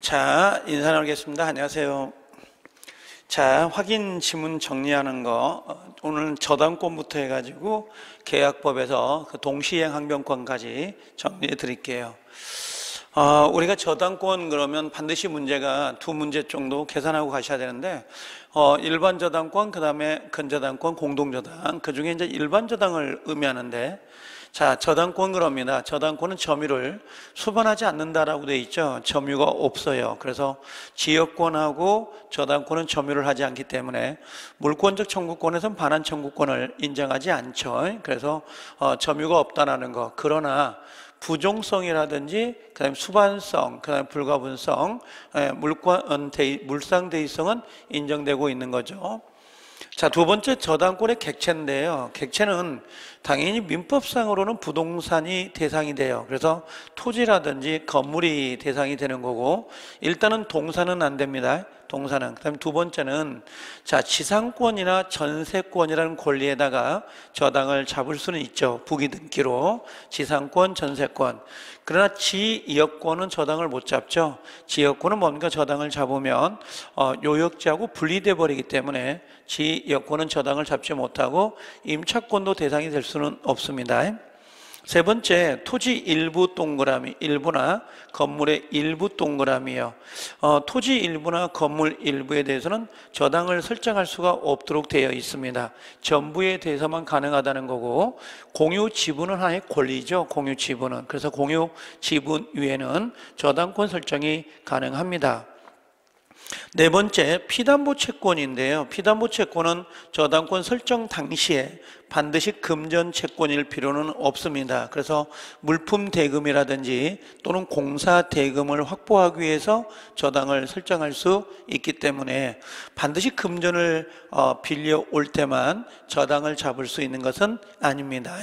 자, 인사 나누겠습니다. 안녕하세요. 자, 확인 지문 정리하는 거 오늘 저당권부터 해가지고 계약법에서 그 동시행 항변권까지 정리해 드릴게요. 우리가 저당권 그러면 반드시 문제가 두 문제 정도 계산하고 가셔야 되는데 일반 저당권, 그 다음에 근저당권, 공동저당, 그 중에 이제 일반 저당을 의미하는데, 자, 저당권 그럽니다. 저당권은 점유를 수반하지 않는다라고 되어 있죠. 점유가 없어요. 그래서 지역권하고 저당권은 점유를 하지 않기 때문에 물권적 청구권에서는 반환 청구권을 인정하지 않죠. 그래서 점유가 없다라는 거. 그러나 부종성이라든지 그다음에 수반성, 그다음에 불가분성, 물상대의성은 인정되고 있는 거죠. 자, 두 번째 저당권의 객체인데요. 객체는 당연히 민법상으로는 부동산이 대상이 돼요. 그래서 토지라든지 건물이 대상이 되는 거고, 일단은 동산은 안 됩니다. 동산은. 그다음에 두 번째는 자, 지상권이나 전세권이라는 권리에다가 저당을 잡을 수는 있죠. 부기등기로 지상권, 전세권. 그러나 지역권은 저당을 못 잡죠. 지역권은 뭔가 저당을 잡으면 요역지하고 분리돼 버리기 때문에 지역권은 저당을 잡지 못하고 임차권도 대상이 될 수는 없습니다. 세 번째, 토지 일부 동그라미, 일부나 건물의 일부 동그라미요. 토지 일부나 건물 일부에 대해서는 저당을 설정할 수가 없도록 되어 있습니다. 전부에 대해서만 가능하다는 거고, 공유 지분은 하나의 권리죠. 공유 지분은. 그래서 공유 지분 위에는 저당권 설정이 가능합니다. 네 번째, 피담보 채권인데요. 피담보 채권은 저당권 설정 당시에 반드시 금전 채권일 필요는 없습니다. 그래서 물품 대금이라든지 또는 공사 대금을 확보하기 위해서 저당을 설정할 수 있기 때문에 반드시 금전을 빌려올 때만 저당을 잡을 수 있는 것은 아닙니다.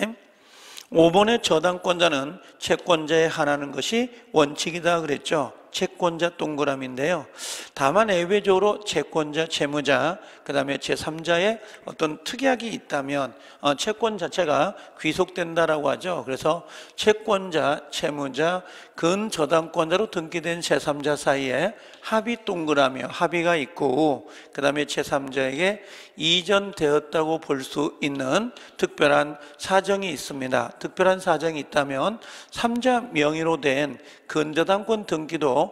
5번의 저당권자는 채권자에 한하는 것이 원칙이다 그랬죠. 채권자 동그라미인데요. 다만 예외적으로 채권자, 채무자, 그 다음에 제3자의 어떤 특약이 있다면 채권 자체가 귀속된다라고 하죠. 그래서 채권자, 채무자, 근저당권자로 등기된 제3자 사이에 합의 동그라미, 합의가 있고, 그 다음에 제3자에게 이전되었다고 볼 수 있는 특별한 사정이 있습니다. 특별한 사정이 있다면 3자 명의로 된 근저당권 등기도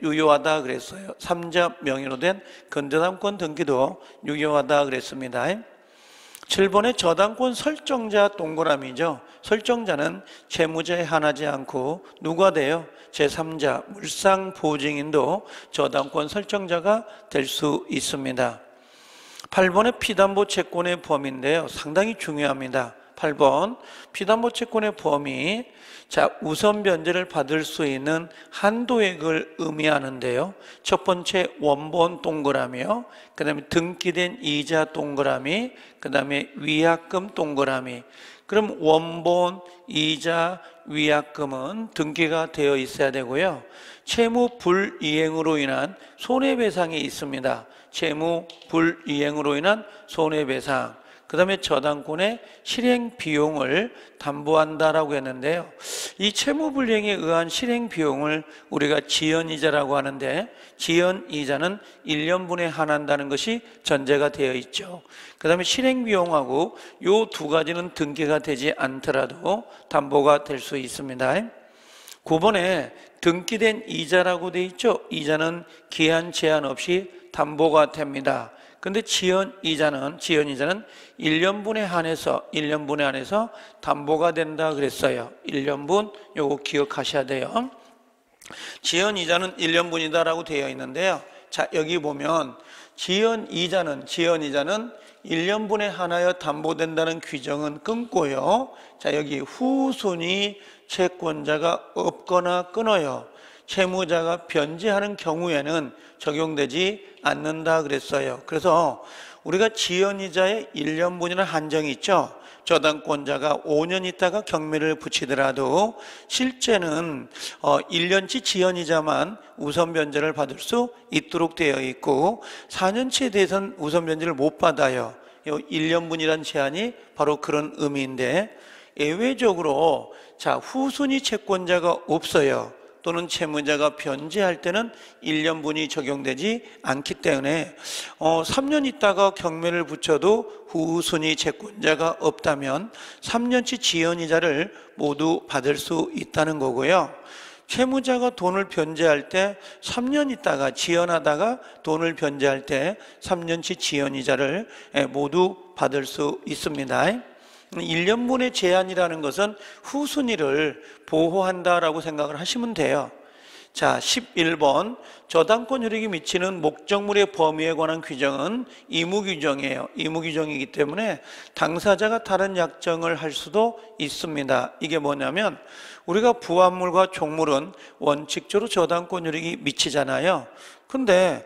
유효하다 그랬어요. 3자 명의로 된 근저당권 등기도 유효하다 그랬습니다. 7번의 저당권 설정자 동그라미죠. 설정자는 채무자에 한하지 않고 누가 돼요? 제3자, 물상보증인도 저당권 설정자가 될 수 있습니다. 8번의 피담보 채권의 범위인데요. 상당히 중요합니다. 8번 피담보 채권의 범위, 자, 우선 변제를 받을 수 있는 한도액을 의미하는데요. 첫 번째 원본 동그라미요. 그 다음에 등기된 이자 동그라미, 그 다음에 위약금 동그라미. 그럼 원본, 이자, 위약금은 등기가 되어 있어야 되고요. 채무 불이행으로 인한 손해배상이 있습니다. 채무 불이행으로 인한 손해배상. 그 다음에 저당권의 실행 비용을 담보한다라고 했는데요. 이 채무불이행에 의한 실행 비용을 우리가 지연이자라고 하는데, 지연이자는 1년분에 한한다는 것이 전제가 되어 있죠. 그 다음에 실행 비용하고 요 두 가지는 등기가 되지 않더라도 담보가 될 수 있습니다. 9번에 등기된 이자라고 되어 있죠. 이자는 기한 제한 없이 담보가 됩니다. 근데 지연이자는 1년분에 한해서 담보가 된다 그랬어요. 1년분 요거 기억하셔야 돼요. 지연이자는 1년분이다라고 되어 있는데요. 자, 여기 보면 지연이자는 1년분에 한하여 담보된다는 규정은 끊고요. 자, 여기 후순위 채권자가 없거나 끊어요. 채무자가 변제하는 경우에는 적용되지 않는다 그랬어요. 그래서 우리가 지연이자의 1년분이라는 한정이 있죠. 저당권자가 5년 있다가 경매를 붙이더라도 실제는 1년치 지연이자만 우선 변제를 받을 수 있도록 되어 있고, 4년치에 대해서는 우선 변제를 못 받아요. 1년분이라는 제한이 바로 그런 의미인데, 예외적으로 자, 후순위 채권자가 없어요. 또는 채무자가 변제할 때는 1년분이 적용되지 않기 때문에 3년 있다가 경매를 붙여도 후순위 채권자가 없다면 3년치 지연이자를 모두 받을 수 있다는 거고요. 채무자가 돈을 변제할 때 3년 있다가 지연하다가 돈을 변제할 때 3년치 지연이자를 모두 받을 수 있습니다. 1년분의 제한이라는 것은 후순위를 보호한다라고 생각을 하시면 돼요. 자, 11번 저당권 효력이 미치는 목적물의 범위에 관한 규정은 의무규정이에요. 의무규정이기 때문에 당사자가 다른 약정을 할 수도 있습니다. 이게 뭐냐면 우리가 부합물과 종물은 원칙적으로 저당권 효력이 미치잖아요. 근데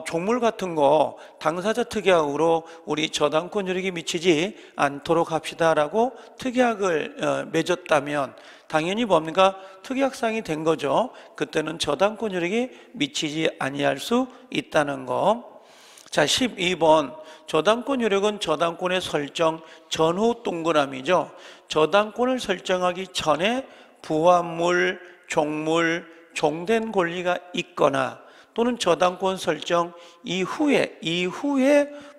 종물 같은 거 당사자 특약으로 우리 저당권 효력이 미치지 않도록 합시다라고 특약을 맺었다면 당연히 뭡니까? 특약상이 된 거죠. 그때는 저당권 효력이 미치지 아니할 수 있다는 거. 자, 12번 저당권 효력은 저당권의 설정 전후 동그라미죠. 저당권을 설정하기 전에 부합물, 종물, 종된 권리가 있거나 또는 저당권 설정 이후에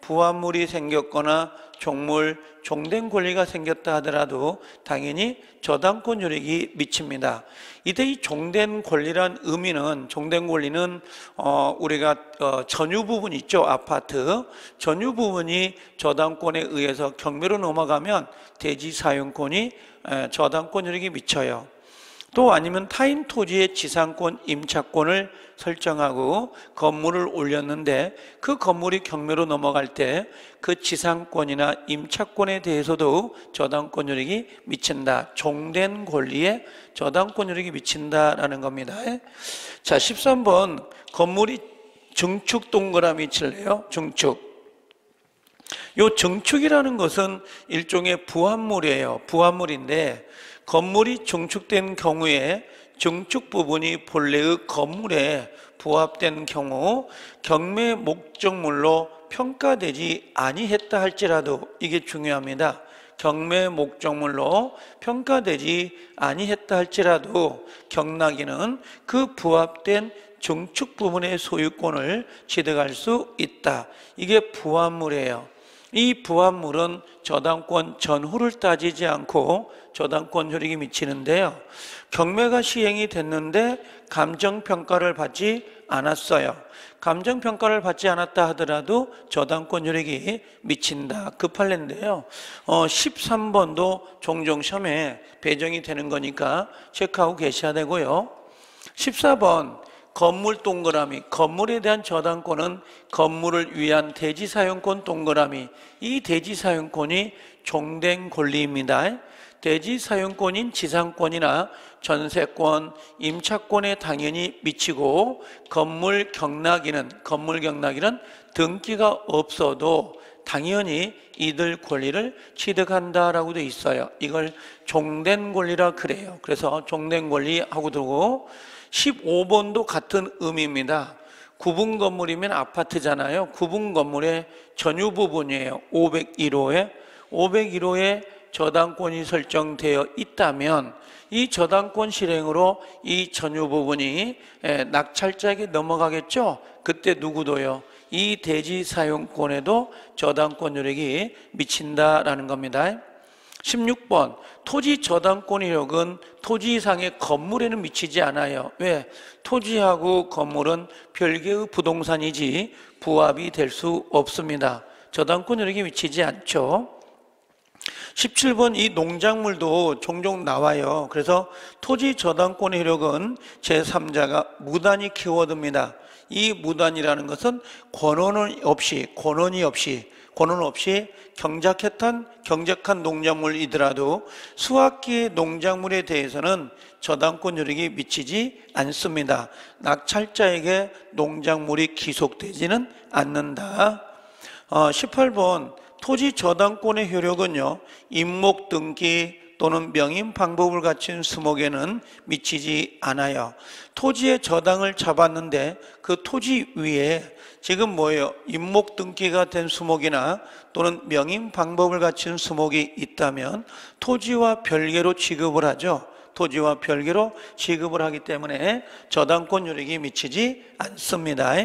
부합물이 생겼거나 종물, 종된 권리가 생겼다 하더라도 당연히 저당권 효력이 미칩니다. 이때 이 종된 권리란 의미는, 종된 권리는 우리가 전유 부분 있죠. 아파트 전유 부분이 저당권에 의해서 경매로 넘어가면 대지 사용권이 저당권 효력이 미쳐요. 또 아니면 타인 토지의 지상권, 임차권을 설정하고 건물을 올렸는데 그 건물이 경매로 넘어갈 때 그 지상권이나 임차권에 대해서도 저당권 효력이 미친다. 종된 권리에 저당권 효력이 미친다라는 겁니다. 자, 13번 건물이 증축 동그라미 칠래요. 증축. 요 증축이라는 것은 일종의 부합물이에요. 부합물인데 건물이 증축된 경우에 증축 부분이 본래의 건물에 부합된 경우 경매 목적물로 평가되지 아니했다 할지라도, 이게 중요합니다. 경매 목적물로 평가되지 아니했다 할지라도 경락인은 그 부합된 증축 부분의 소유권을 취득할 수 있다. 이게 부합물이에요. 이 부합물은 저당권 전후를 따지지 않고 저당권 효력이 미치는데요. 경매가 시행이 됐는데 감정평가를 받지 않았어요. 감정평가를 받지 않았다 하더라도 저당권 효력이 미친다. 그 판례인데요. 13번도 종종 시험에 배정이 되는 거니까 체크하고 계셔야 되고요. 14번 건물 동그라미, 건물에 대한 저당권은 건물을 위한 대지사용권 동그라미, 이 대지사용권이 종된 권리입니다. 대지사용권인 지상권이나 전세권, 임차권에 당연히 미치고 건물 경락인은 등기가 없어도 당연히 이들 권리를 취득한다라고 되어 있어요. 이걸 종된 권리라 그래요. 그래서 종된 권리하고 두고 15번도 같은 의미입니다. 구분 건물이면 아파트잖아요. 구분 건물의 전유 부분이에요. 501호에 저당권이 설정되어 있다면 이 저당권 실행으로 이 전유 부분이 낙찰자에게 넘어가겠죠. 그때 누구도요? 이 대지 사용권에도 저당권 효력이 미친다라는 겁니다. 16번 토지 저당권 효력은 토지 이상의 건물에는 미치지 않아요. 왜? 토지하고 건물은 별개의 부동산이지 부합이 될 수 없습니다. 저당권 효력이 미치지 않죠. 17번 이 농작물도 종종 나와요. 그래서 토지 저당권의 효력은 제3자가 무단히 키워둡니다. 이 무단이라는 것은 권한 없이 경작한 농작물이더라도 수확기의 농작물에 대해서는 저당권 효력이 미치지 않습니다. 낙찰자에게 농작물이 기속되지는 않는다. 18번 토지 저당권의 효력은요, 임목 등기 또는 명인 방법을 갖춘 수목에는 미치지 않아요. 토지의 저당을 잡았는데 그 토지 위에 지금 뭐예요? 임목 등기가 된 수목이나 또는 명인 방법을 갖춘 수목이 있다면 토지와 별개로 취급을 하죠. 토지와 별개로 지급을 하기 때문에 저당권 효력이 미치지 않습니다.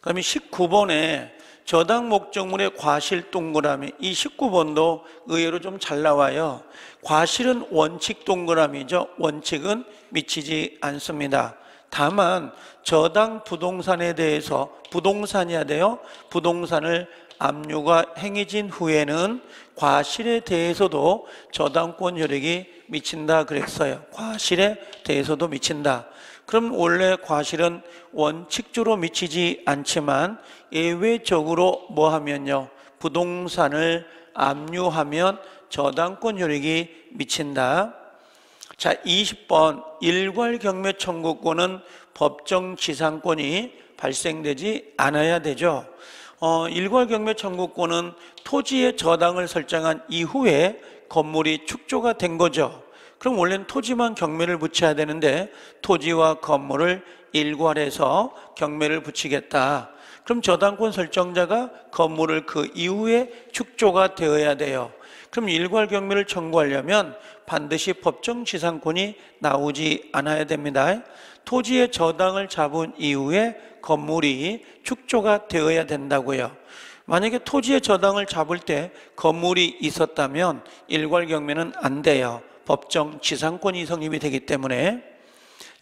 그러면 19번에 저당 목적물의 과실 동그라미, 이 19번도 의외로 좀 잘 나와요. 과실은 원칙 동그라미죠. 원칙은 미치지 않습니다. 다만 저당 부동산에 대해서, 부동산이야 돼요. 부동산을 압류가 행해진 후에는 과실에 대해서도 저당권 효력이 미친다 그랬어요. 과실에 대해서도 미친다. 그럼 원래 과실은 원칙적으로 미치지 않지만 예외적으로 뭐 하면요, 부동산을 압류하면 저당권 효력이 미친다. 자, 20번 일괄경매 청구권은 법정지상권이 발생되지 않아야 되죠. 일괄경매 청구권은 토지의 저당을 설정한 이후에 건물이 축조가 된 거죠. 그럼 원래는 토지만 경매를 붙여야 되는데 토지와 건물을 일괄해서 경매를 붙이겠다. 그럼 저당권 설정자가 건물을 그 이후에 축조가 되어야 돼요. 그럼 일괄 경매를 청구하려면 반드시 법정지상권이 나오지 않아야 됩니다. 토지의 저당을 잡은 이후에 건물이 축조가 되어야 된다고요. 만약에 토지의 저당을 잡을 때 건물이 있었다면 일괄 경매는 안 돼요. 법정지상권이 성립이 되기 때문에.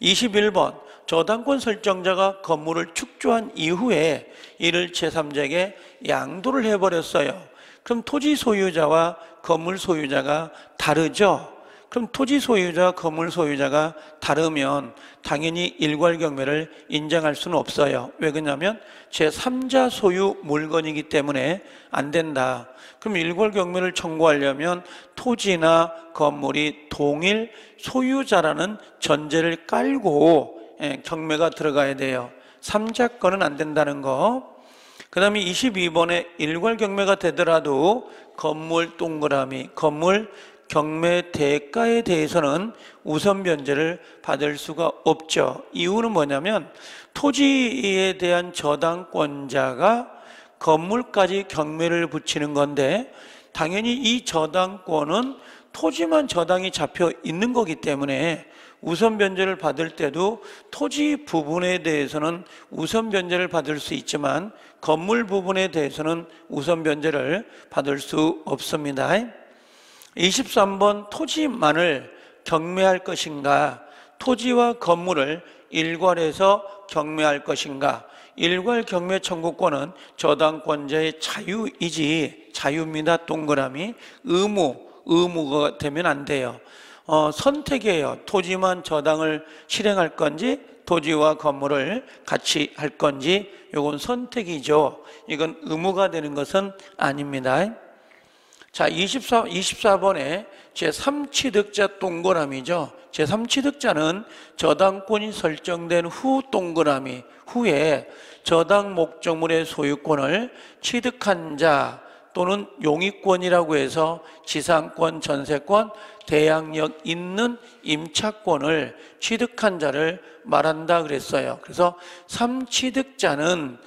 21번 저당권 설정자가 건물을 축조한 이후에 이를 제3자에게 양도를 해버렸어요. 그럼 토지 소유자와 건물 소유자가 다르죠. 그럼 토지 소유자와 건물 소유자가 다르면 당연히 일괄 경매를 인정할 수는 없어요. 왜 그러냐면 제3자 소유 물건이기 때문에 안 된다. 그럼 일괄 경매를 청구하려면 토지나 건물이 동일 소유자라는 전제를 깔고 경매가 들어가야 돼요. 3자 건은 안 된다는 거. 그 다음에 22번에 일괄 경매가 되더라도 건물 동그라미, 건물 경매 대가에 대해서는 우선 변제를 받을 수가 없죠. 이유는 뭐냐면 토지에 대한 저당권자가 건물까지 경매를 붙이는 건데 당연히 이 저당권은 토지만 저당이 잡혀 있는 거기 때문에 우선 변제를 받을 때도 토지 부분에 대해서는 우선 변제를 받을 수 있지만 건물 부분에 대해서는 우선 변제를 받을 수 없습니다. 23번 토지만을 경매할 것인가, 토지와 건물을 일괄해서 경매할 것인가. 일괄 경매 청구권은 저당권자의 자유이지, 자유입니다. 동그라미. 의무가 되면 안 돼요. 선택이에요. 토지만 저당을 실행할 건지 토지와 건물을 같이 할 건지, 이건 선택이죠. 이건 의무가 되는 것은 아닙니다. 자, 24번에 제3취득자 동그라미죠. 제3취득자는 저당권이 설정된 후 동그라미, 후에 저당 목적물의 소유권을 취득한 자 또는 용익권이라고 해서 지상권, 전세권, 대항력 있는 임차권을 취득한 자를 말한다 그랬어요. 그래서 3취득자는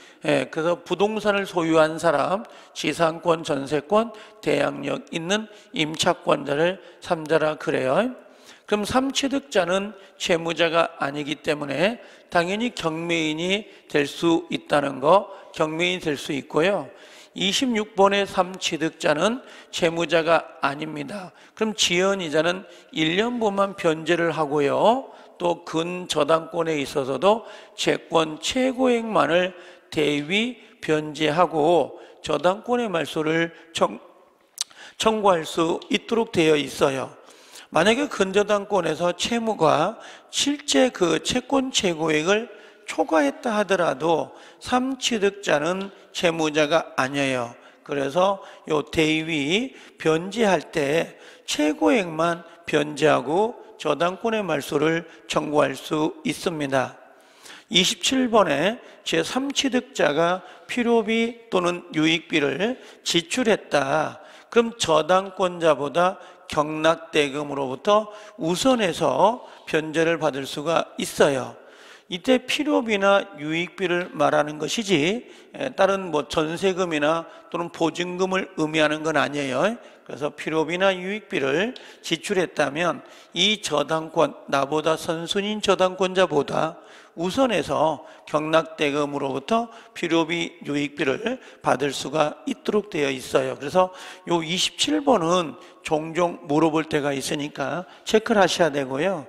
그래서 부동산을 소유한 사람, 지상권, 전세권, 대항력 있는 임차권자를 3자라 그래요. 그럼 3취득자는 채무자가 아니기 때문에 당연히 경매인이 될 수 있다는 거, 경매인이 될 수 있고요. 26번의 3취득자는 채무자가 아닙니다. 그럼 지연이자는 1년분만 변제를 하고요. 또 근저당권에 있어서도 채권 최고액만을 대위 변제하고 저당권의 말소를 청구할 수 있도록 되어 있어요. 만약에 근저당권에서 채무가 실제 그 채권 최고액을 초과했다 하더라도 3취득자는 채무자가 아니에요. 그래서 요 대위 변제할 때 최고액만 변제하고 저당권의 말소를 청구할 수 있습니다. 27번에 제3취득자가 필요비 또는 유익비를 지출했다. 그럼 저당권자보다 경락대금으로부터 우선해서 변제를 받을 수가 있어요. 이때 필요비나 유익비를 말하는 것이지 다른 뭐 전세금이나 또는 보증금을 의미하는 건 아니에요. 그래서 필요비나 유익비를 지출했다면 이 저당권, 나보다 선순위인 저당권자보다 우선해서 경락대금으로부터 필요비, 유익비를 받을 수가 있도록 되어 있어요. 그래서 요 27번은 종종 물어볼 때가 있으니까 체크를 하셔야 되고요.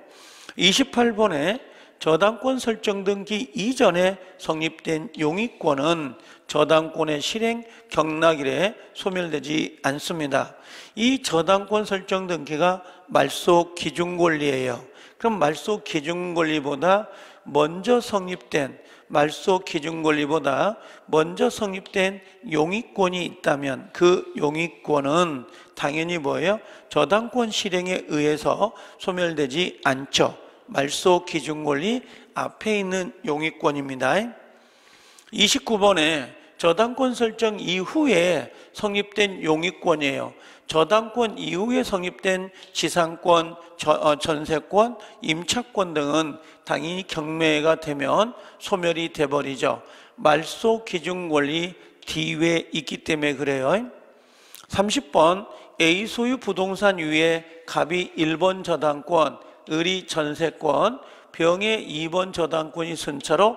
28번에 저당권 설정 등기 이전에 성립된 용익권은 저당권의 실행 경락일에 소멸되지 않습니다. 이 저당권 설정 등기가 말소 기준 권리예요. 그럼 말소 기준 권리보다 먼저 성립된 용익권이 있다면 그 용익권은 당연히 뭐예요? 저당권 실행에 의해서 소멸되지 않죠. 말소 기준 권리 앞에 있는 용익권입니다. 29번에 저당권 설정 이후에 성립된 용익권이에요. 저당권 이후에 성립된 지상권, 전세권, 임차권 등은 당연히 경매가 되면 소멸이 돼버리죠. 말소 기준 권리 뒤에 있기 때문에 그래요. 30번 A 소유 부동산 위에 갑이 1번 저당권, 을이 전세권, 병의 2번 저당권이 순차로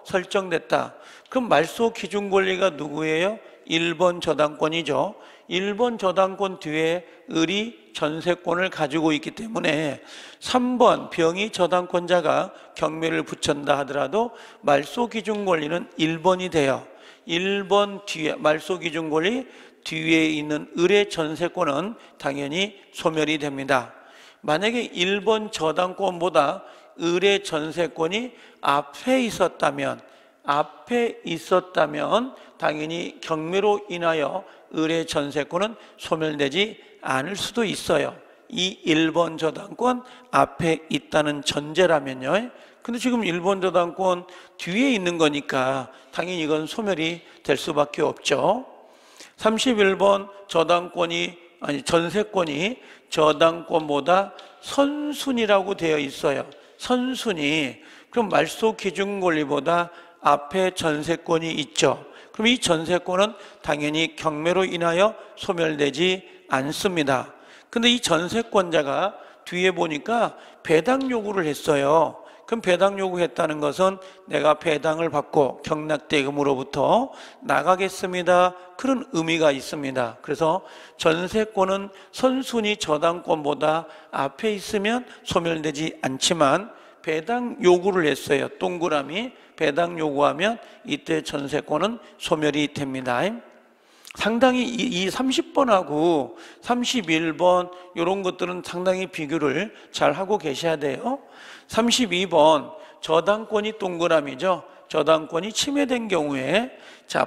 설정됐다. 그럼 말소 기준 권리가 누구예요? 1번 저당권이죠. 1번 저당권 뒤에 을이 전세권을 가지고 있기 때문에 3번 병이 저당권자가 경매를 붙였다 하더라도 말소 기준 권리는 1번이 돼요. 1번 뒤에 말소 기준 권리 뒤에 있는 을의 전세권은 당연히 소멸이 됩니다. 만약에 1번 저당권보다 을의 전세권이 앞에 있었다면 당연히 경매로 인하여 을의 전세권은 소멸되지 않을 수도 있어요. 이 1번 저당권 앞에 있다는 전제라면요. 근데 지금 1번 저당권 뒤에 있는 거니까 당연히 이건 소멸이 될 수밖에 없죠. 31번 전세권이 저당권보다 선순위라고 되어 있어요. 선순위. 그럼 말소 기준 권리보다 앞에 전세권이 있죠. 그럼 이 전세권은 당연히 경매로 인하여 소멸되지 않습니다. 근데 이 전세권자가 뒤에 보니까 배당 요구를 했어요. 그럼 배당 요구했다는 것은 내가 배당을 받고 경락대금으로부터 나가겠습니다. 그런 의미가 있습니다. 그래서 전세권은 선순위 저당권보다 앞에 있으면 소멸되지 않지만 배당 요구를 했어요. 동그라미 배당 요구하면 이때 전세권은 소멸이 됩니다. 상당히 이 30번하고 31번 이런 것들은 상당히 비교를 잘 하고 계셔야 돼요. 32번 저당권이 동그라미죠. 저당권이 침해된 경우에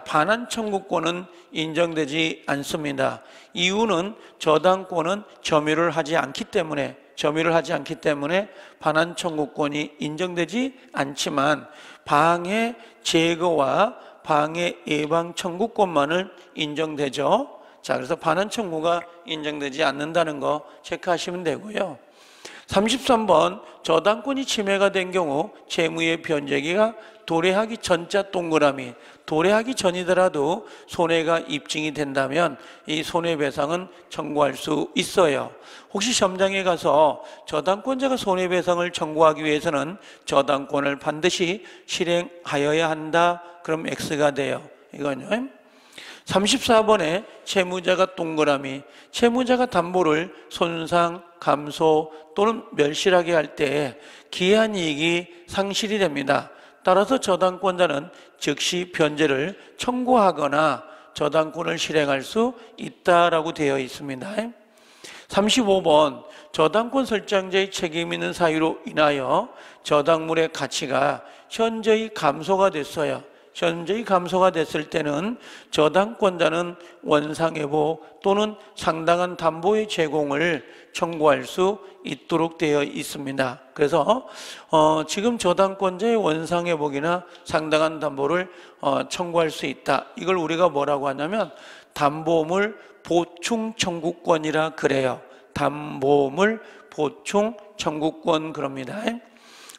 반환 청구권은 인정되지 않습니다. 이유는 저당권은 점유를 하지 않기 때문에 반환 청구권이 인정되지 않지만 방해 제거와 방해 예방 청구권만은 인정되죠. 그래서 반환 청구가 인정되지 않는다는 거 체크하시면 되고요. 33번 저당권이 침해가 된 경우 채무의 변제기가 도래하기 전자 동그라미 도래하기 전이더라도 손해가 입증이 된다면 이 손해배상은 청구할 수 있어요. 혹시 시험장에 가서 저당권자가 손해배상을 청구하기 위해서는 저당권을 반드시 실행하여야 한다. 그럼 X가 돼요. 이건요. 34번에 채무자가 동그라미 채무자가 담보를 손상, 감소 또는 멸실하게 할 때 기한이익이 상실이 됩니다. 따라서 저당권자는 즉시 변제를 청구하거나 저당권을 실행할 수 있다라고 되어 있습니다. 35번 저당권 설정자의 책임 있는 사유로 인하여 저당물의 가치가 현저히 감소가 됐어요. 현저히 감소가 됐을 때는 저당권자는 원상회복 또는 상당한 담보의 제공을 청구할 수 있도록 되어 있습니다. 그래서 지금 저당권자의 원상회복이나 상당한 담보를 청구할 수 있다. 이걸 우리가 뭐라고 하냐면 담보물 보충 청구권이라 그래요. 담보물 보충 청구권 그럽니다.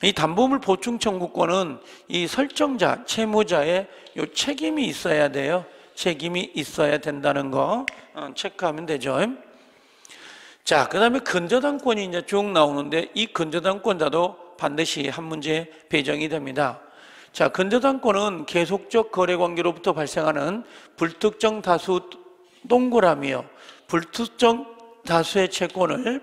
이 담보물 보충 청구권은 이 설정자, 채무자의 요 책임이 있어야 돼요. 책임이 있어야 된다는 거 체크하면 되죠. 자, 그 다음에 근저당권이 이제 쭉 나오는데 이 근저당권자도 반드시 한 문제 배정이 됩니다. 자, 근저당권은 계속적 거래관계로부터 발생하는 불특정 다수 동그라미요. 불특정 다수의 채권을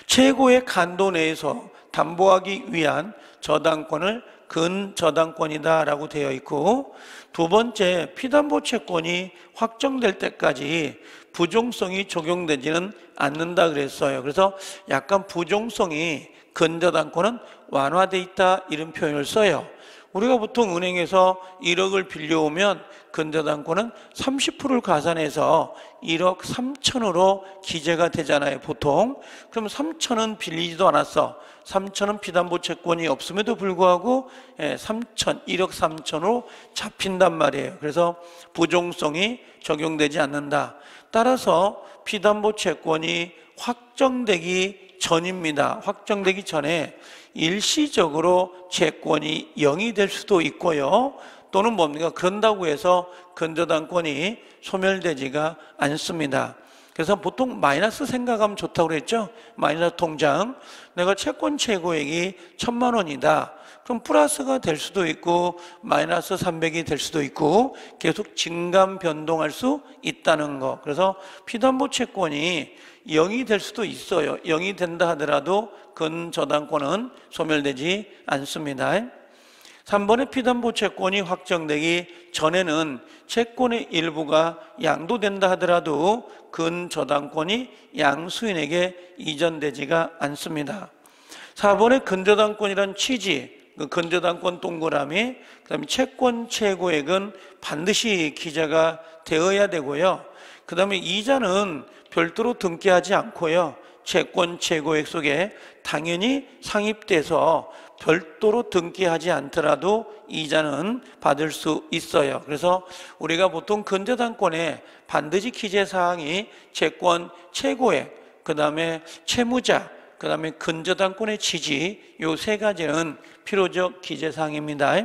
최고의 간도 내에서 담보하기 위한 저당권을 근저당권이다 라고 되어 있고, 두 번째, 피담보 채권이 확정될 때까지 부종성이 적용되지는 않는다 그랬어요. 그래서 약간 부종성이 근저당권은 완화돼 있다 이런 표현을 써요. 우리가 보통 은행에서 1억을 빌려오면 근저당권은 30%를 가산해서 1억 3천으로 기재가 되잖아요, 보통. 그럼 3천은 빌리지도 않았어. 3천은 피담보 채권이 없음에도 불구하고 3천, 1억 3천으로 잡힌단 말이에요. 그래서 부종성이 적용되지 않는다. 따라서 피담보 채권이 확정되기 전입니다. 확정되기 전에 일시적으로 채권이 0이 될 수도 있고요. 또는 뭡니까? 그런다고 해서 근저당권이 소멸되지가 않습니다. 그래서 보통 마이너스 생각하면 좋다고 그랬죠? 마이너스 통장. 내가 채권 최고액이 1,000만 원이다. 그럼 플러스가 될 수도 있고 마이너스 300이 될 수도 있고 계속 증감 변동할 수 있다는 거. 그래서 피담보 채권이 0이 될 수도 있어요. 0이 된다 하더라도 근저당권은 소멸되지 않습니다. 3번의 피담보 채권이 확정되기 전에는 채권의 일부가 양도된다 하더라도 근저당권이 양수인에게 이전되지가 않습니다. 4번의 근저당권이란 취지, 그 근저당권 동그라미, 그 다음에 채권 최고액은 반드시 기재가 되어야 되고요. 그 다음에 이자는 별도로 등기하지 않고요. 채권 최고액 속에 당연히 상입돼서 별도로 등기하지 않더라도 이자는 받을 수 있어요. 그래서 우리가 보통 근저당권에 반드시 기재사항이 채권 최고액, 그 다음에 채무자, 그 다음에 근저당권의 취지, 요 세 가지는 필요적 기재사항입니다.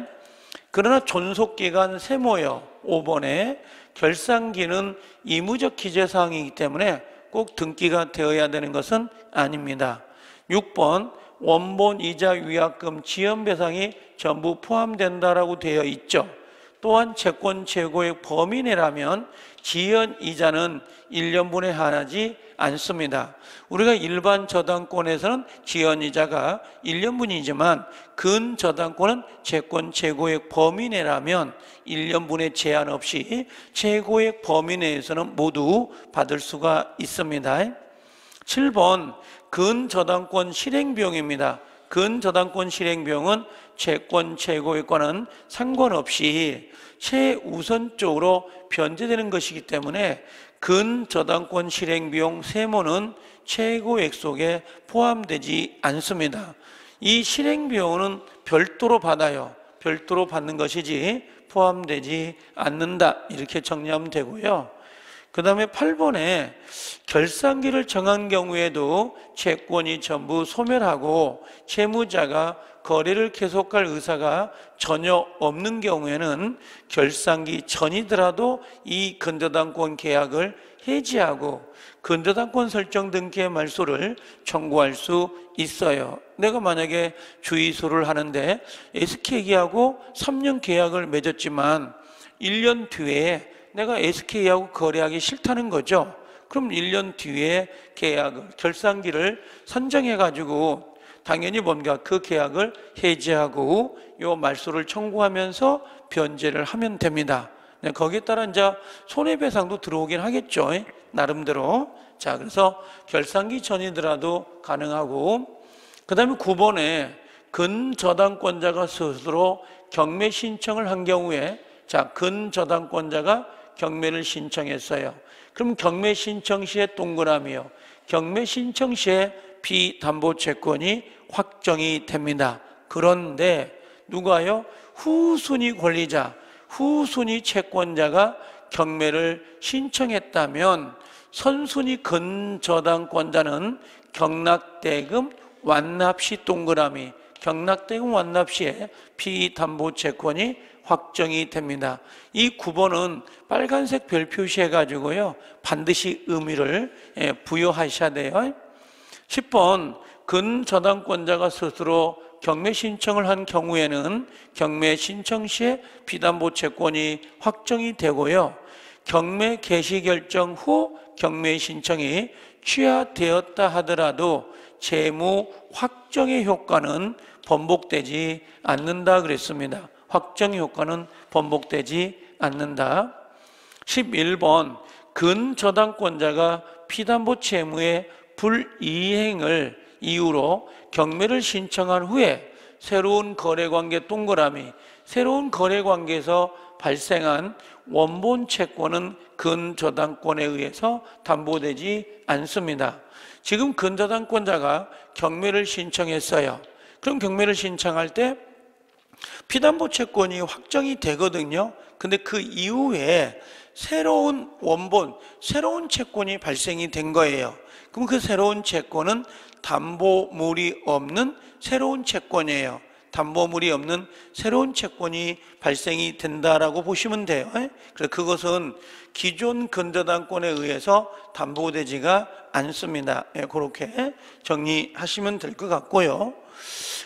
그러나 존속기간 세모요. 5번에 결산기는 의무적 기재사항이기 때문에 꼭 등기가 되어야 되는 것은 아닙니다. 6번 원본 이자 위약금 지연배상이 전부 포함된다라고 되어 있죠. 또한 채권 최고액 범위 내라면 지연 이자는 1년분에 한하지 않습니다. 우리가 일반 저당권에서는 지연 이자가 1년분이지만 근저당권은 채권 최고액 범위 내라면 1년분의 제한 없이 최고액 범위 내에서는 모두 받을 수가 있습니다. 7번 근저당권 실행비용입니다. 근저당권 실행비용은 채권 최고액과는 상관없이 최우선적으로 변제되는 것이기 때문에 근저당권 실행비용 세모는 최고액 속에 포함되지 않습니다. 이 실행비용은 별도로 받아요. 별도로 받는 것이지 포함되지 않는다. 이렇게 정리하면 되고요. 그 다음에 8번에 결산기를 정한 경우에도 채권이 전부 소멸하고 채무자가 거래를 계속할 의사가 전혀 없는 경우에는 결산기 전이더라도 이 근저당권 계약을 해지하고 근저당권 설정 등기의 말소를 청구할 수 있어요. 내가 만약에 주의소를 하는데 SK하고 3년 계약을 맺었지만 1년 뒤에 내가 SK하고 거래하기 싫다는 거죠. 그럼 1년 뒤에 계약을, 결산기를 선정해가지고 당연히 뭔가 그 계약을 해지하고 요 말소를 청구하면서 변제를 하면 됩니다. 거기에 따라 이제 손해배상도 들어오긴 하겠죠. 나름대로. 자, 그래서 결산기 전이더라도 가능하고, 그 다음에 9번에 근저당권자가 스스로 경매 신청을 한 경우에, 자, 근저당권자가 경매를 신청했어요. 그럼 경매 신청 시에 동그라미요. 경매 신청 시에 비담보채권이 확정이 됩니다. 그런데 누가요? 후순위 권리자, 후순위 채권자가 경매를 신청했다면 선순위 근저당권자는 경락대금 완납시 동그라미, 경락대금 완납 시에 피담보채권이 확정이 됩니다. 이 9번은 빨간색 별 표시해 가지고요, 반드시 의미를 부여하셔야 돼요. 10번, 근저당권자가 스스로 경매 신청을 한 경우에는 경매 신청 시에 피담보채권이 확정이 되고요, 경매 개시 결정 후 경매 신청이 취하되었다 하더라도 채무 확정의 효과는 번복되지 않는다 그랬습니다. 확정 효과는 번복되지 않는다. 11번, 근저당권자가 피담보 채무의 불이행을 이유로 경매를 신청한 후에 새로운 거래관계 동그라미, 새로운 거래관계에서 발생한 원본 채권은 근저당권에 의해서 담보되지 않습니다. 지금 근저당권자가 경매를 신청했어요. 그럼 경매를 신청할 때 피담보 채권이 확정이 되거든요. 근데 그 이후에 새로운 원본, 새로운 채권이 발생이 된 거예요. 그럼 그 새로운 채권은 담보물이 없는 새로운 채권이에요. 담보물이 없는 새로운 채권이 발생이 된다라고 보시면 돼요. 그래서 그것은 기존 근저당권에 의해서 담보되지가 않습니다. 그렇게 정리하시면 될 것 같고요.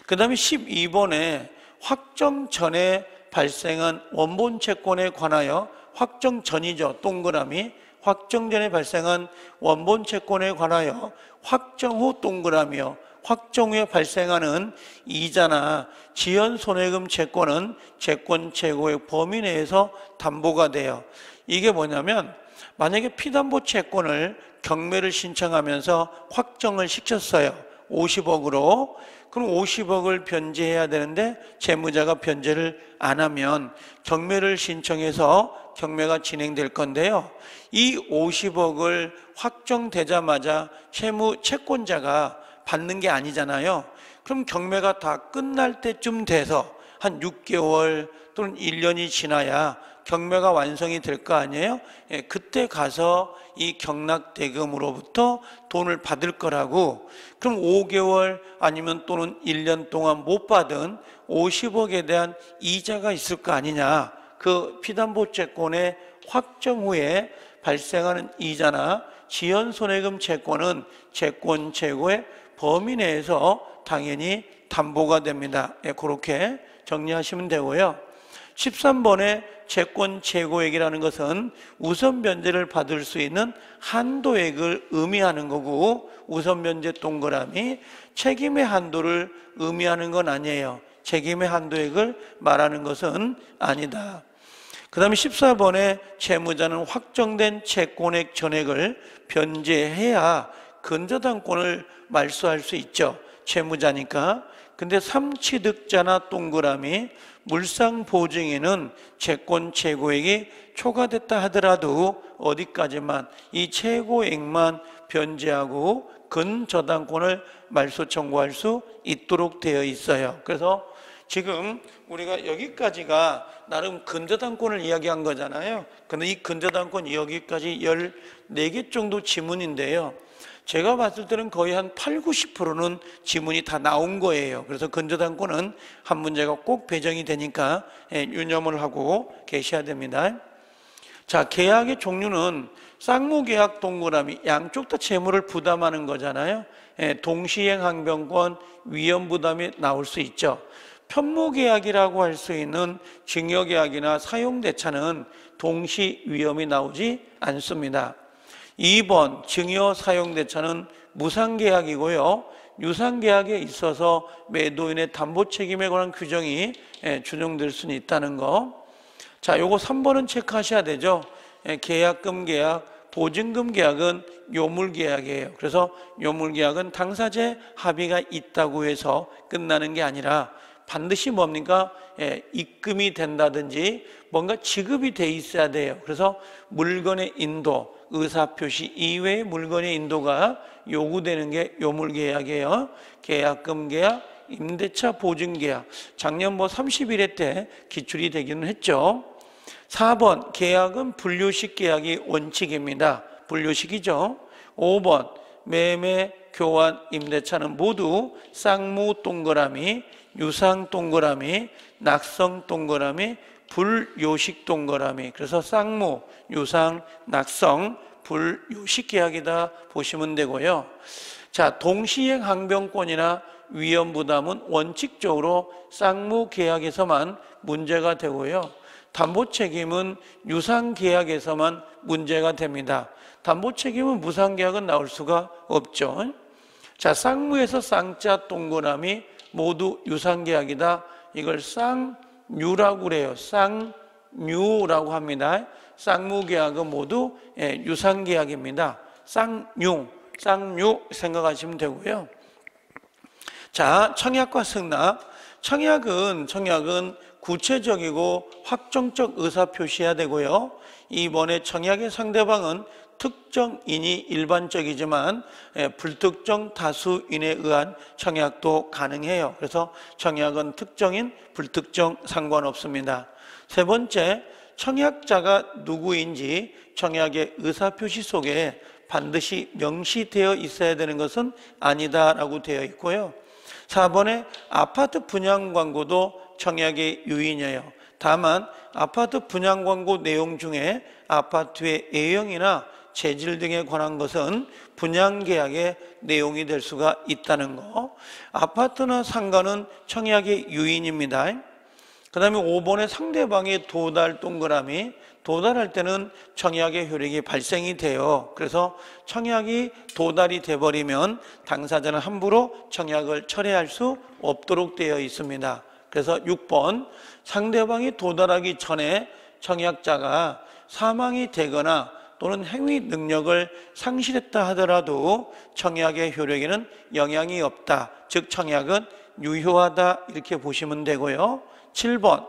그 다음에 12번에 확정 전에 발생한 원본 채권에 관하여, 확정 전이죠, 동그라미, 확정 전에 발생한 원본 채권에 관하여 확정 후 동그라미요, 확정 후에 발생하는 이자나 지연 손해금 채권은 채권 최고의 범위 내에서 담보가 돼요. 이게 뭐냐면, 만약에 피담보 채권을 경매를 신청하면서 확정을 시켰어요. 50억으로. 그럼 50억을 변제해야 되는데 채무자가 변제를 안 하면 경매를 신청해서 경매가 진행될 건데요. 이 50억을 확정되자마자 채권자가 받는 게 아니잖아요. 그럼 경매가 다 끝날 때쯤 돼서 한 6개월 또는 1년이 지나야 경매가 완성이 될 거 아니에요? 그때 가서 이 경락대금으로부터 돈을 받을 거라고. 그럼 5개월 아니면 또는 1년 동안 못 받은 50억에 대한 이자가 있을 거 아니냐. 그 피담보채권의 확정 후에 발생하는 이자나 지연손해금 채권은 채권 최고의 범위 내에서 당연히 담보가 됩니다. 그렇게 정리하시면 되고요. 13번의 채권 최고액이라는 것은 우선 변제를 받을 수 있는 한도액을 의미하는 거고, 우선 변제 동그라미, 책임의 한도를 의미하는 건 아니에요. 책임의 한도액을 말하는 것은 아니다. 그 다음에 14번에 채무자는 확정된 채권액 전액을 변제해야 근저당권을 말소할 수 있죠. 채무자니까. 근데 삼취득자나 동그라미, 물상보증에는 채권 최고액이 초과됐다 하더라도 어디까지만, 이 최고액만 변제하고 근저당권을 말소 청구할 수 있도록 되어 있어요. 그래서 지금 우리가 여기까지가 나름 근저당권을 이야기한 거잖아요. 근데 이 근저당권 여기까지 14개 정도 지문인데요. 제가 봤을 때는 거의 한 8, 90%는 지문이 다 나온 거예요. 그래서 근저당권은 한 문제가 꼭 배정이 되니까 유념을 하고 계셔야 됩니다. 자, 계약의 종류는 쌍무계약 동그라미, 양쪽 다 채무를 부담하는 거잖아요. 동시행 항변권, 위험부담이 나올 수 있죠. 편무계약이라고 할 수 있는 증여계약이나 사용대차는 동시 위험이 나오지 않습니다. 2번 증여 사용대차는 무상계약이고요. 유상계약에 있어서 매도인의 담보책임에 관한 규정이 준용될 수는 있다는 거. 자, 요거 3번은 체크하셔야 되죠. 계약금 계약, 보증금 계약은 요물계약이에요. 그래서 요물계약은 당사자 합의가 있다고 해서 끝나는 게 아니라 반드시 뭡니까? 입금이 된다든지 뭔가 지급이 돼 있어야 돼요. 그래서 물건의 인도, 의사표시 이외의 물건의 인도가 요구되는 게 요물계약이에요. 계약금 계약, 임대차 보증계약. 작년 30일에 때 기출이 되기는 했죠. 4번 계약은 분류식 계약이 원칙입니다. 분류식이죠. 5번 매매 교환, 임대차는 모두 쌍무 동그라미, 유상 동그라미, 낙성 동그라미, 불요식 동그라미. 그래서 쌍무, 유상, 낙성, 불요식 계약이다 보시면 되고요. 자, 동시행 항변권이나 위험 부담은 원칙적으로 쌍무 계약에서만 문제가 되고요. 담보 책임은 유상 계약에서만 문제가 됩니다. 담보 책임은 무상 계약은 나올 수가 없죠. 자, 쌍무에서 쌍자 동그라미 모두 유상 계약이다. 이걸 쌍유라고 그래요. 쌍유라고 합니다. 쌍무 계약은 모두 유상 계약입니다. 쌍유 생각하시면 되고요. 자, 청약과 승낙. 청약은 구체적이고 확정적 의사 표시해야 되고요. 이번에 청약의 상대방은 특정인이 일반적이지만 불특정 다수인에 의한 청약도 가능해요. 그래서 청약은 특정인, 불특정 상관없습니다. 세 번째, 청약자가 누구인지 청약의 의사표시 속에 반드시 명시되어 있어야 되는 것은 아니다라고 되어 있고요. 4번에 아파트 분양 광고도 청약의 유인이에요. 다만 아파트 분양 광고 내용 중에 아파트의 A형이나 재질 등에 관한 것은 분양계약의 내용이 될 수가 있다는 거. 아파트나 상가는 청약의 유인입니다. 그 다음에 5번에 상대방의 도달 동그라미. 도달할 때는 청약의 효력이 발생이 돼요. 그래서 청약이 도달이 돼버리면 당사자는 함부로 청약을 철회할 수 없도록 되어 있습니다. 그래서 6번, 상대방이 도달하기 전에 청약자가 사망이 되거나 또는 행위 능력을 상실했다 하더라도 청약의 효력에는 영향이 없다. 즉 청약은 유효하다 이렇게 보시면 되고요. 7번,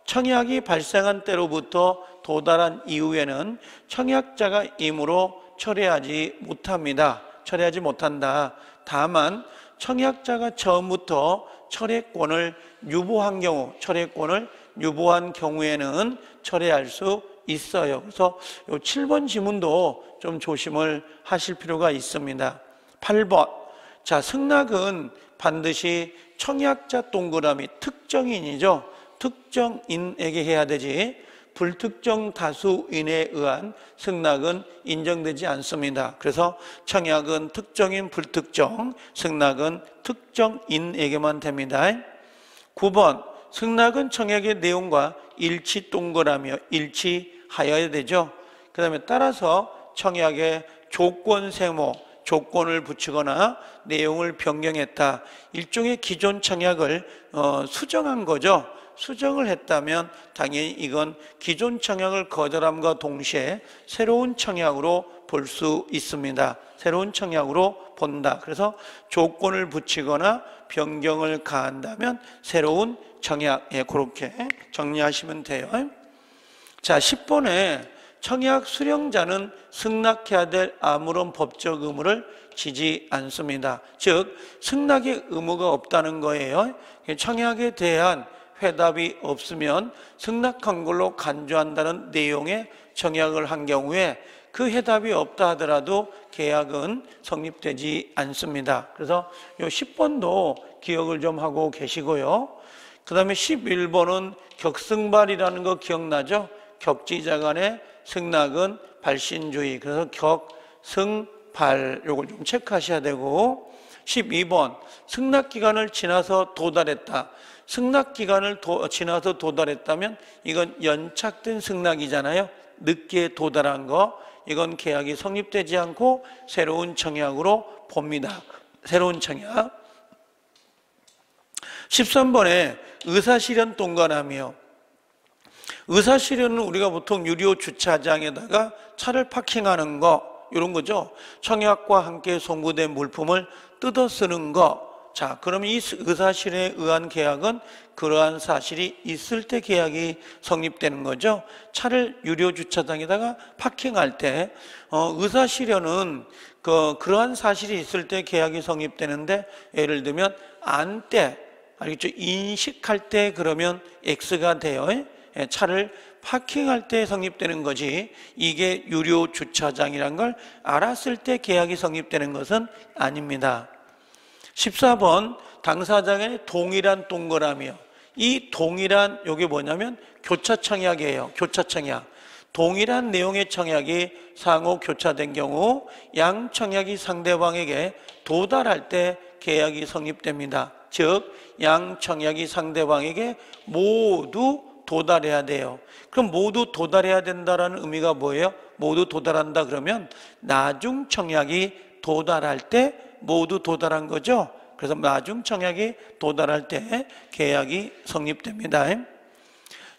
청약이 발생한 때로부터 도달한 이후에는 청약자가 임으로 철회하지 못합니다. 철회하지 못한다. 다만 청약자가 처음부터 철회권을 유보한 경우에는 철회할 수 있어요. 그래서 이 7번 지문도 좀 조심을 하실 필요가 있습니다. 8번, 자, 승낙은 반드시 청약자 동그라미 특정인이죠. 특정인에게 해야 되지 불특정 다수인에 의한 승낙은 인정되지 않습니다. 그래서 청약은 특정인, 불특정, 승낙은 특정인에게만 됩니다. 9번, 승낙은 청약의 내용과 일치 동그라미요. 일치하여야 되죠. 그 다음에 따라서 청약의 조건 세모, 조건을 붙이거나 내용을 변경했다. 일종의 기존 청약을 수정한 거죠. 수정을 했다면 당연히 이건 기존 청약을 거절함과 동시에 새로운 청약으로 볼 수 있습니다. 새로운 청약으로 본다. 그래서 조건을 붙이거나 변경을 가한다면 새로운 청약, 그렇게 정리하시면 돼요. 자, 10번에 청약 수령자는 승낙해야 될 아무런 법적 의무를 지지 않습니다. 즉 승낙의 의무가 없다는 거예요. 청약에 대한 회답이 없으면 승낙한 걸로 간주한다는 내용의 청약을 한 경우에 그 회답이 없다 하더라도 계약은 성립되지 않습니다. 그래서 이 10번도 기억을 좀 하고 계시고요. 그 다음에 11번은 격승발이라는 거 기억나죠? 격지자 간의 승낙은 발신주의. 그래서 격승발 요걸 좀 체크하셔야 되고, 12번 승낙기간을 지나서 도달했다. 승낙기간을 지나서 도달했다면 이건 연착된 승낙이잖아요. 늦게 도달한 거, 이건 계약이 성립되지 않고 새로운 청약으로 봅니다. 새로운 청약. 13번에 의사실현 동반함이요. 의사실현은 우리가 보통 유료 주차장에다가 차를 파킹하는 거, 이런 거죠. 청약과 함께 송부된 물품을 뜯어 쓰는 거. 자, 그럼 이 의사실현에 의한 계약은 그러한 사실이 있을 때 계약이 성립되는 거죠. 차를 유료 주차장에다가 파킹할 때 의사실현은 그러한 사실이 있을 때 계약이 성립되는데, 예를 들면 안 때, 알겠죠? 인식할 때 그러면 X가 돼요. 차를 파킹할 때 성립되는 거지, 이게 유료 주차장이란 걸 알았을 때 계약이 성립되는 것은 아닙니다. 14번 당사자간의 동일한 동그라미요. 이 동일한, 요게 뭐냐면 교차청약이에요. 교차청약. 동일한 내용의 청약이 상호 교차된 경우 양 청약이 상대방에게 도달할 때 계약이 성립됩니다. 즉, 양 청약이 상대방에게 모두 도달해야 돼요. 그럼 모두 도달해야 된다는 의미가 뭐예요? 모두 도달한다 그러면 나중 청약이 도달할 때 모두 도달한 거죠. 그래서 나중 청약이 도달할 때 계약이 성립됩니다.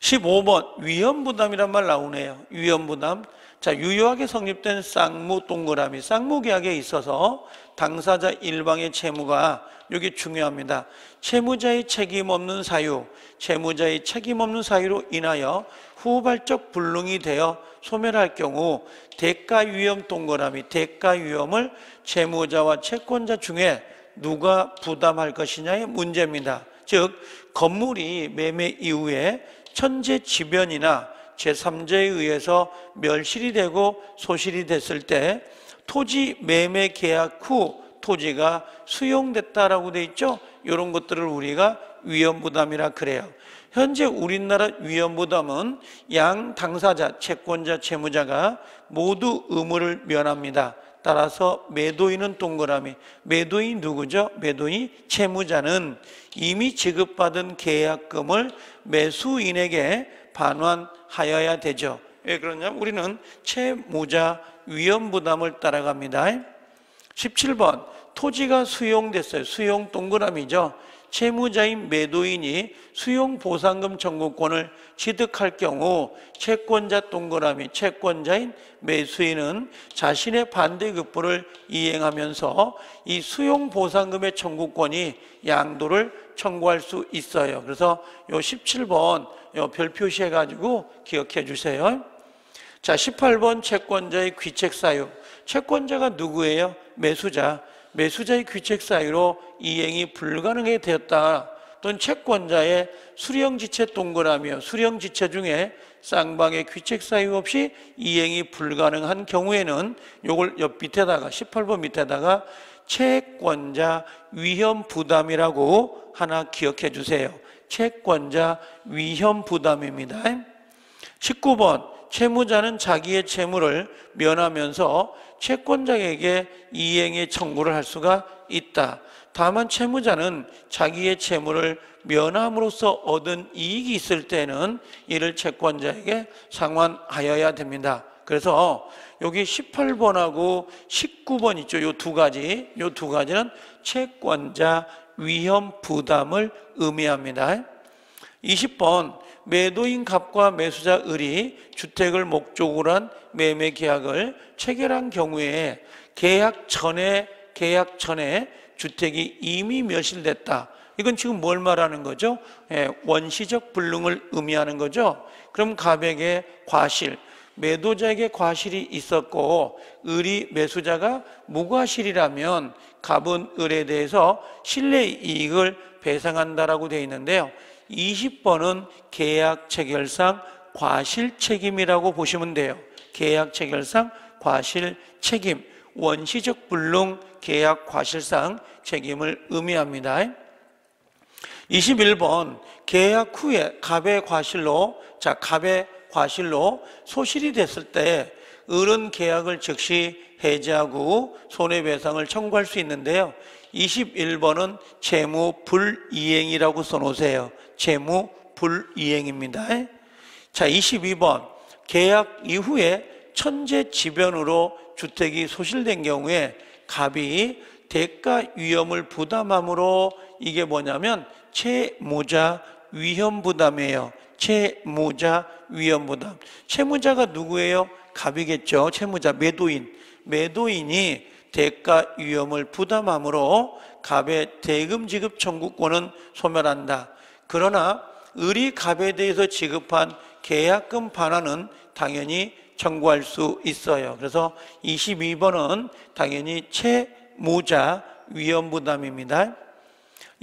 15번 위험부담이란 말 나오네요. 위험부담. 자, 유효하게 성립된 쌍무 동그라미. 쌍무 계약에 있어서 당사자 일방의 채무가, 이게 중요합니다. 채무자의 책임 없는 사유, 채무자의 책임 없는 사유로 인하여 후발적 불능이 되어 소멸할 경우 대가 위험 동그라미, 대가 위험을 채무자와 채권자 중에 누가 부담할 것이냐의 문제입니다. 즉, 건물이 매매 이후에 천재지변이나 제3자에 의해서 멸실이 되고 소실이 됐을 때 토지 매매 계약 후 토지가 수용됐다라고 돼 있죠. 이런 것들을 우리가 위험부담이라 그래요. 현재 우리나라 위험부담은 양 당사자, 채권자, 채무자가 모두 의무를 면합니다. 따라서 매도인은 동그라미. 매도인 누구죠? 매도인 채무자는 이미 지급받은 계약금을 매수인에게 반환하여야 되죠. 왜 그러냐면 우리는 채무자 위험부담을 따라갑니다. 17번 토지가 수용됐어요. 수용 동그라미죠. 채무자인 매도인이 수용보상금 청구권을 취득할 경우 채권자 동그라미, 채권자인 매수인은 자신의 반대급부를 이행하면서 이 수용보상금의 청구권이 양도를 청구할 수 있어요. 그래서 요 17번 요 별 표시해가지고 기억해 주세요. 자, 18번 채권자의 귀책사유. 채권자가 누구예요? 매수자. 매수자의 귀책사유로 이행이 불가능하게 되었다. 또는 채권자의 수령지체 동그라미요. 수령지체 중에 쌍방의 귀책사유 없이 이행이 불가능한 경우에는 요걸 옆 밑에다가 18번 밑에다가 채권자 위험부담이라고 하나 기억해 주세요. 채권자 위험부담입니다. 19번 채무자는 자기의 채무를 면하면서 채권자에게 이행의 청구를 할 수가 있다. 다만 채무자는 자기의 채무를 면함으로써 얻은 이익이 있을 때는 이를 채권자에게 상환하여야 됩니다. 그래서 여기 18번하고 19번 있죠. 요 두 가지는 채권자 위험 부담을 의미합니다. 20번 매도인 갑과 매수자 을이 주택을 목적으로 한 매매 계약을 체결한 경우에 계약 전에 주택이 이미 멸실됐다. 이건 지금 뭘 말하는 거죠? 원시적 불능을 의미하는 거죠. 그럼 갑에게 과실, 매도자에게 과실이 있었고 을이 매수자가 무과실이라면 갑은 을에 대해서 실내 이익을 배상한다라고 되어 있는데요. 20번은 계약 체결상 과실 책임이라고 보시면 돼요. 계약 체결상 과실 책임, 원시적 불능 계약 과실상 책임을 의미합니다. 21번 계약 후에 갑의 과실로 소실이 됐을 때 을은 계약을 즉시 해지하고 손해배상을 청구할 수 있는데요. 21번은 채무 불이행이라고 써놓으세요. 채무 불이행입니다. 자, 22번 계약 이후에 천재지변으로 주택이 소실된 경우에 갑이 대가 위험을 부담함으로 이게 뭐냐면 채무자 위험부담이에요. 채무자 위험부담. 채무자가 누구예요? 갑이겠죠. 채무자 매도인이 대가 위험을 부담함으로 갑의 대금 지급 청구권은 소멸한다. 그러나 을이 갑에 대해서 지급한 계약금 반환은 당연히 청구할 수 있어요. 그래서 22번은 당연히 채무자 위험부담입니다.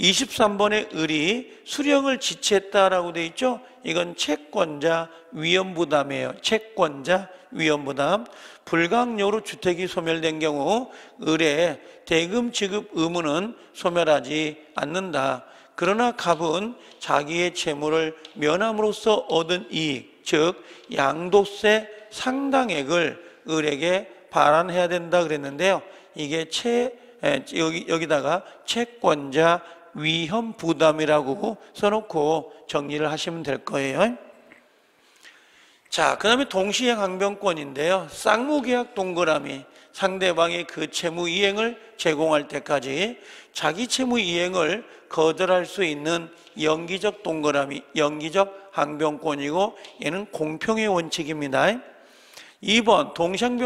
23번의 을이 수령을 지체했다라고 되어 있죠. 이건 채권자 위험부담이에요. 채권자 위험부담. 불가항력으로 주택이 소멸된 경우 을의 대금 지급 의무는 소멸하지 않는다. 그러나 갑은 자기의 채무를 면함으로써 얻은 이익, 즉 양도세 상당액을 을에게 발환해야 된다 그랬는데요. 이게 여기다가 채권자 위험 부담이라고 써놓고 정리를 하시면 될 거예요. 자, 그 다음에 동시행 항변권인데요. 쌍무계약 동그라미, 상대방의 그 채무 이행을 제공할 때까지 자기 채무 이행을 거절할 수 있는 연기적 동그라미, 연기적 항변권이고, 얘는 공평의 원칙입니다. 2번,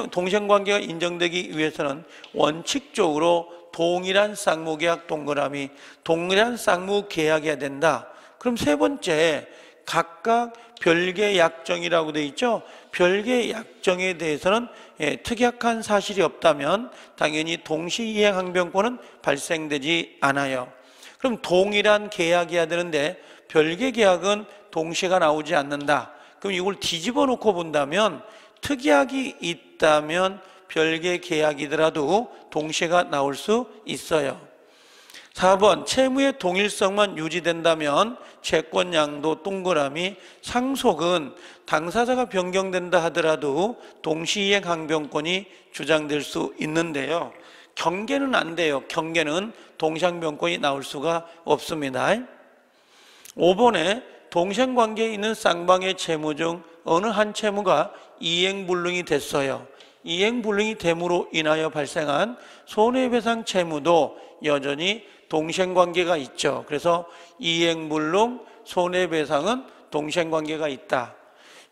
동생관계가 인정되기 위해서는 원칙적으로 동일한 쌍무계약 동그라미, 동일한 쌍무계약이어야 된다. 그럼 세 번째, 각각 별개 약정이라고 되어 있죠. 별개 약정에 대해서는 특약한 사실이 없다면 당연히 동시이행 항변권은 발생되지 않아요. 그럼 동일한 계약이어야 되는데 별개 계약은 동시가 나오지 않는다. 그럼 이걸 뒤집어 놓고 본다면 특약이 있다면 별개 계약이더라도 동시가 나올 수 있어요. 4번, 채무의 동일성만 유지된다면 채권 양도 동그라미, 상속은 당사자가 변경된다 하더라도 동시이행 항변권이 주장될 수 있는데요. 경계는 안 돼요. 경계는 동시항변권이 나올 수가 없습니다. 5번에 동생관계에 있는 쌍방의 채무 중 어느 한 채무가 이행불능이 됐어요. 이행불능이 됨으로 인하여 발생한 손해배상 채무도 여전히 동생관계가 있죠. 그래서 이행불능, 손해배상은 동생관계가 있다.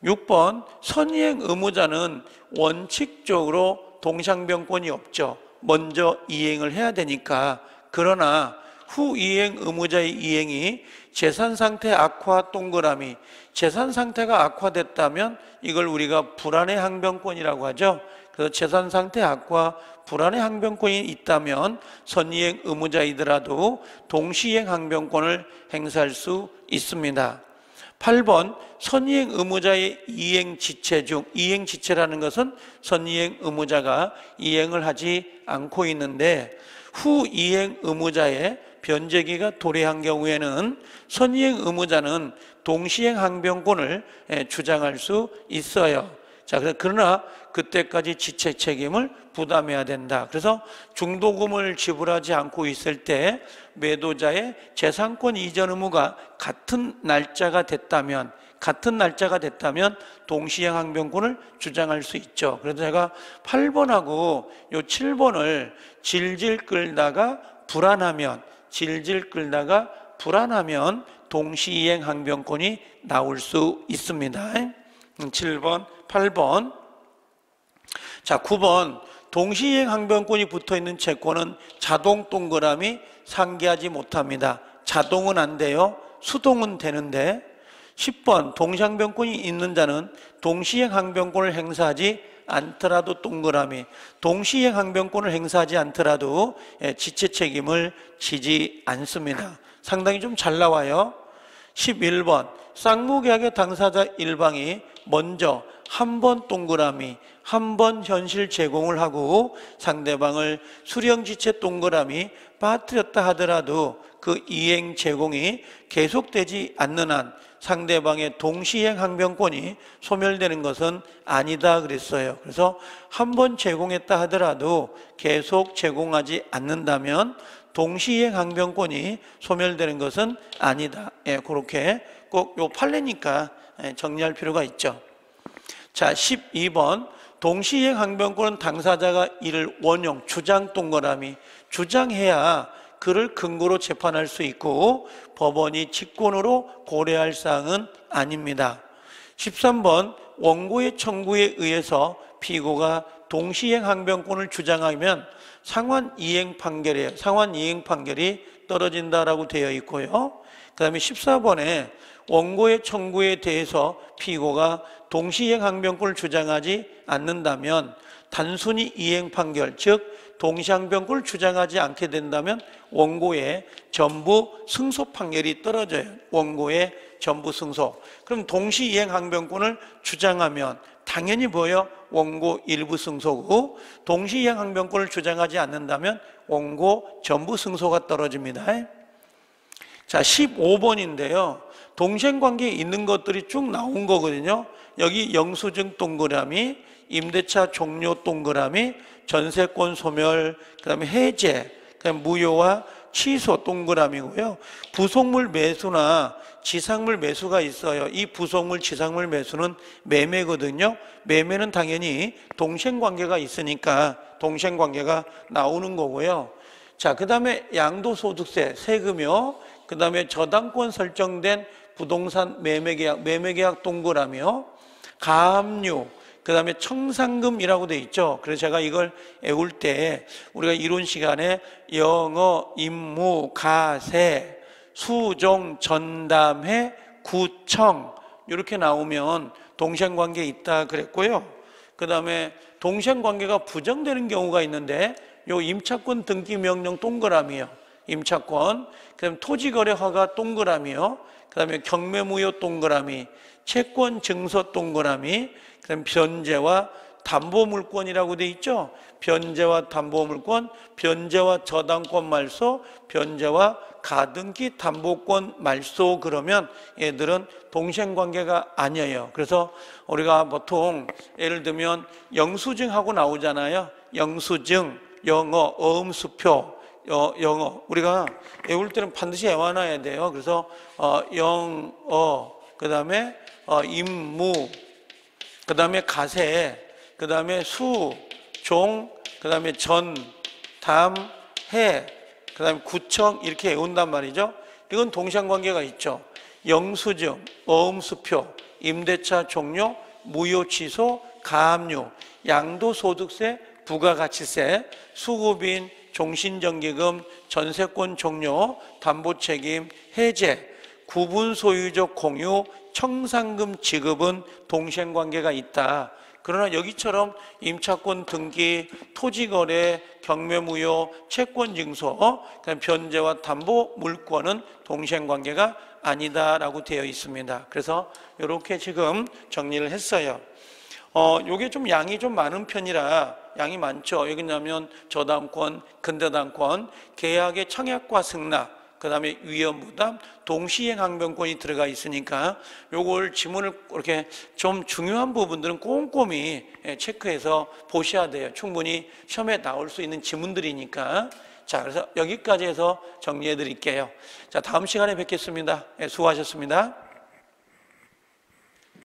6번, 선이행 의무자는 원칙적으로 동상변권이 없죠. 먼저 이행을 해야 되니까. 그러나 후이행 의무자의 이행이 재산상태 악화 동그라미, 재산상태가 악화됐다면 이걸 우리가 불안의 항변권이라고 하죠. 그래서 재산상태 악화, 불안의 항변권이 있다면 선이행 의무자이더라도 동시이행 항변권을 행사할 수 있습니다. 8번, 선이행 의무자의 이행지체 중, 이행지체라는 것은 선이행 의무자가 이행을 하지 않고 있는데 후이행 의무자의 변제기가 도래한 경우에는 선이행 의무자는 동시행 항변권을 주장할 수 있어요. 자, 그러나 그때까지 지체 책임을 부담해야 된다. 그래서 중도금을 지불하지 않고 있을 때 매도자의 재산권 이전 의무가 같은 날짜가 됐다면 동시행 항변권을 주장할 수 있죠. 그래서 제가 8번하고 요 7번을 질질 끌다가 불안하면 동시이행 항변권이 나올 수 있습니다. 7번, 8번. 자, 9번. 동시이행 항변권이 붙어있는 채권은 자동 동그라미 상기하지 못합니다. 자동은 안 돼요. 수동은 되는데. 10번. 동시항변권이 있는 자는 동시이행 항변권을 행사하지 않더라도 동그라미, 동시이행 항변권을 행사하지 않더라도 지체 책임을 지지 않습니다. 상당히 좀 잘 나와요. 11번. 쌍무계약의 당사자 일방이 먼저 한 번 동그라미, 한 번 현실 제공을 하고 상대방을 수령지체 동그라미 빠뜨렸다 하더라도 그 이행 제공이 계속되지 않는 한 상대방의 동시이행 항변권이 소멸되는 것은 아니다 그랬어요. 그래서 한 번 제공했다 하더라도 계속 제공하지 않는다면 동시이행 항변권이 소멸되는 것은 아니다. 그렇게 꼭 요 판례니까 정리할 필요가 있죠. 자, 12번. 동시이행 항변권은 당사자가 이를 원용, 주장 동그라미, 주장해야 그를 근거로 재판할 수 있고 법원이 직권으로 고려할 사항은 아닙니다. 13번. 원고의 청구에 의해서 피고가 동시이행 항변권을 주장하면 상환이행 판결이 떨어진다라고 되어 있고요. 그 다음에 14번에 원고의 청구에 대해서 피고가 동시이행 항변권을 주장하지 않는다면 단순히 이행 판결, 즉 동시항변권을 주장하지 않게 된다면 원고의 전부 승소 판결이 떨어져요. 원고의 전부 승소. 그럼 동시이행 항변권을 주장하면 당연히 뭐예요? 원고 일부 승소고, 동시이행 항변권을 주장하지 않는다면 원고 전부 승소가 떨어집니다. 자, 15번인데요. 동생관계에 있는 것들이 쭉 나온 거거든요. 여기 영수증 동그라미, 임대차 종료 동그라미, 전세권 소멸, 그 다음에 해제, 그 다음에 무효와 취소 동그라미고요. 부속물 매수나 지상물 매수가 있어요. 이 부속물, 지상물 매수는 매매거든요. 매매는 당연히 동생관계가 있으니까 동생관계가 나오는 거고요. 자, 그 다음에 양도소득세, 세금이요. 그 다음에 저당권 설정된 부동산 매매계약 동그라미요. 가압류, 그 다음에 청산금이라고 돼 있죠. 그래서 제가 이걸 외울 때 우리가 이론 시간에 영어, 임무, 가세, 수종, 전담회, 구청 이렇게 나오면 동생관계 있다 그랬고요. 그 다음에 동생관계가 부정되는 경우가 있는데 요 임차권 등기 명령 동그라미요. 임차권, 그 다음에 토지거래 허가 동그라미요. 그 다음에 경매무효 동그라미, 채권 증서 동그라미, 그 다음에 변제와 담보물권이라고 돼 있죠. 변제와 담보물권, 변제와 저당권 말소, 변제와 가등기 담보권 말소. 그러면 얘들은 동생관계가 아니에요. 그래서 우리가 보통 예를 들면 영수증하고 나오잖아요. 영수증, 영어, 어음수표, 영어 우리가 외울 때는 반드시 외워놔야 돼요. 그래서 영어, 그 다음에 임무, 그 다음에 가세, 그 다음에 수, 종, 그 다음에 전, 담, 해, 그 다음에 구청 이렇게 외운단 말이죠. 이건 동생관계가 있죠. 영수증, 어음수표, 임대차 종료, 무효 취소, 가압류, 양도소득세, 부가가치세, 수급인, 종신정기금, 전세권 종료, 담보책임, 해제, 구분소유적 공유, 청산금 지급은 동생관계가 있다. 그러나 여기처럼 임차권 등기, 토지거래, 경매무효, 채권증서, 변제와 담보 물권은 동생관계가 아니다라고 되어 있습니다. 그래서 이렇게 지금 정리를 했어요. 요게 좀 양이 좀 많은 편이라 양이 많죠. 여기냐면 저당권, 근저당권, 계약의 청약과 승낙, 그 다음에 위험부담, 동시행 항변권이 들어가 있으니까 요걸 지문을 이렇게 좀 중요한 부분들은 꼼꼼히 체크해서 보셔야 돼요. 충분히 시험에 나올 수 있는 지문들이니까. 자, 그래서 여기까지 해서 정리해 드릴게요. 자, 다음 시간에 뵙겠습니다. 수고하셨습니다.